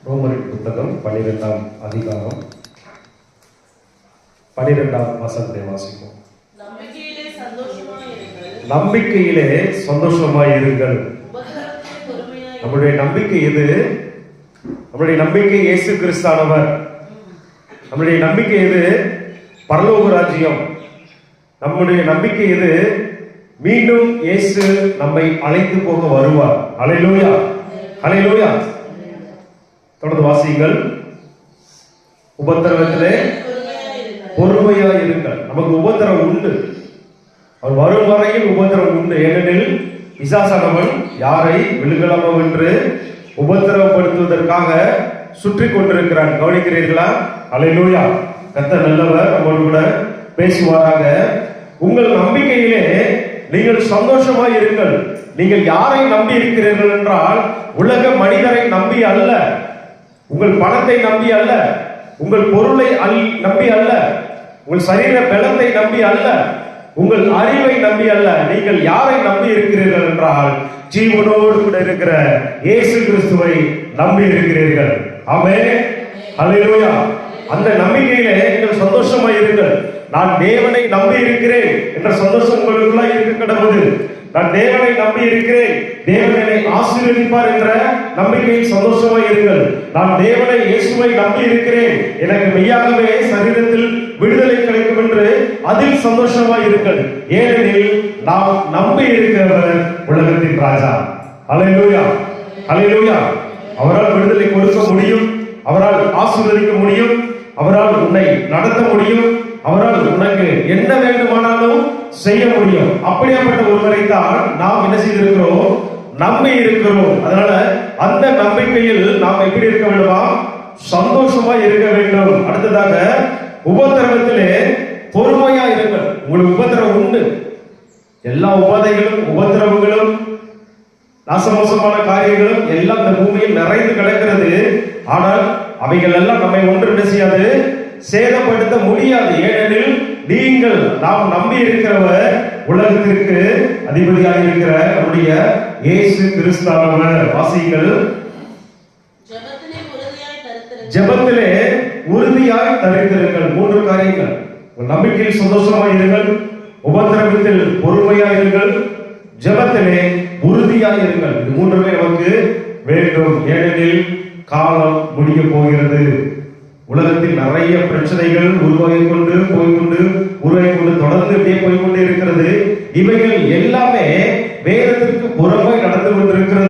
ரோமரின் புத்தகம் 12ஆம் அதிகாரம் 12ஆம் வசனத்தை வாசிப்போம். நம்பிக்கையிலே சந்தோஷமாய் இருங்கள். நம்முடைய நம்பிக்கை எது? நம்முடைய நம்பிக்கை இயேசு கிறிஸ்தானவர். நம்முடைய நம்பிக்கை எது? பரலோக ராஜ்யம். நம்முடைய நம்பிக்கை எது? மீண்டும் இயேசு நம்மை அழைத்து போக வருவார். அல்லேலூயா, அல்லேலூயா. தொடர்ந்து வாசியுங்கள். உபத்திரவத்திலே பொறுமையா இருங்கள். நமக்கு உபத்திரம் உண்டு, அவர் வரும் வரையில் உபத்திரம் உண்டு. ஏனெனில் பிசாசானவன் யாரை விழுங்கலாமோ என்று உபத்திரவப்படுத்துவதற்காக சுற்றி கொண்டிருக்கிறான். கவனிக்கிறீர்களா? அல்லேலூயா. கர்த்தர் நல்லவர், நம்மோடு கூட பேசுவாராக. உங்கள் நம்பிக்கையிலே நீங்கள் சந்தோஷமாய் இருங்கள். நீங்கள் யாரை நம்பி இருக்கிறீர்கள் என்றால், உலக மனிதரை நம்பி அல்ல, உங்கள் பணத்தை நம்பி அல்ல, உங்கள் பொருளை நம்பி அல்ல, உங்கள் சரீர பலத்தை நம்பி அல்ல, உங்கள் அறிவை நம்பி அல்ல. நீங்கள் யாரை நம்பி இருக்கிறீர்கள் என்றால், ஜீவனோடு கூட இருக்கிற இயேசு கிறிஸ்துவை நம்பி இருக்கிறீர்கள். ஆமென், அல்லேலூயா. அந்த நம்பிக்கையிலே நீங்கள் சந்தோஷமாய் இருங்கள். நான் தேவனை நம்பி இருக்கிறேன் என்ற சந்தோஷம் உங்களுக்குள்ள இருக்க கடவுது. நான் தேவனை நம்பி இருக்கிறேன், தேவன் என்னை ஆசீர்வதிப்பார் என்ற நம்பிக்கையில் சந்தோஷமாய் இருங்கள். நான் தேவனை இயேசுவை நம்பி இருக்கிறேன், எனக்கு மெய்யாகவே சரீரத்தில் விடுதலை கிடைக்கும் என்று அதில் சந்தோஷமாய் இருங்கள். ஏனெனில் நாம் நம்பி இருக்கிறவர் உலகத்தின் ராஜா. அல்லேலூயா, அல்லேலூயா. அவரால் விடுதலை கொடுக்க முடியும், அவரால் ஆசீர்வதிக்க முடியும், அவரால் உன்னை நடத்த முடியும், அவரால் உனக்கு என்ன வேண்டுமானாலும் செய்ய முடியும். அப்படியாப்பட்ட ஒருவரை தான் நாம் என்ன செய்திருக்கிறோம்? நம்பி இருக்கிறோம். அதனால அந்த நம்பிக்கையில் நாம் எப்படி இருக்க வேண்டுமா? சந்தோஷமா இருக்க வேண்டும். அடுத்ததாக, உபத்திரவத்திலே பொறுமையா இருங்கள். உங்களுக்கு உபத்திரவம் உண்டு. எல்லா உபாதைகளும் உபத்திரவங்களும் நாசமோசமான காரியங்களும் எல்லாம் இந்த பூமியில் நிறைந்து கிடக்கிறது. ஆனால் அவைகள் எல்லாம் நம்மை ஒன்று செய்யாது, சேதப்படுத்த முடியாது. ஏனெனில் நீங்கள் நாம் நம்பி இருக்கிறவர் உலகத்திற்கு அதிபதியாக இருக்கிற நம்முடைய இயேசு கிறிஸ்தானவர். வாசிகள். ஜெபத்திலே உறுதியாய் தரித்திருங்கள். 3 காரியங்கள். நம்பிக்கையில் சந்தோஷமாய் இருங்கள், உபத்திரவத்தில் பொறுமையா இருங்கள், ஜெபத்திலே உறுதியாய் இருங்கள். இது 3மே நமக்கு வேண்டும். ஏனெனில் காலம் முடிய போகிறது. உலகத்தில் நிறைய பிரச்சனைகள் உருவாகி கொண்டு தொடர்ந்து போய்கொண்டே இருக்கிறது. இவைகள் எல்லாமே வேதத்திற்கு புறமாய் நடந்து கொண்டிருக்கிறது.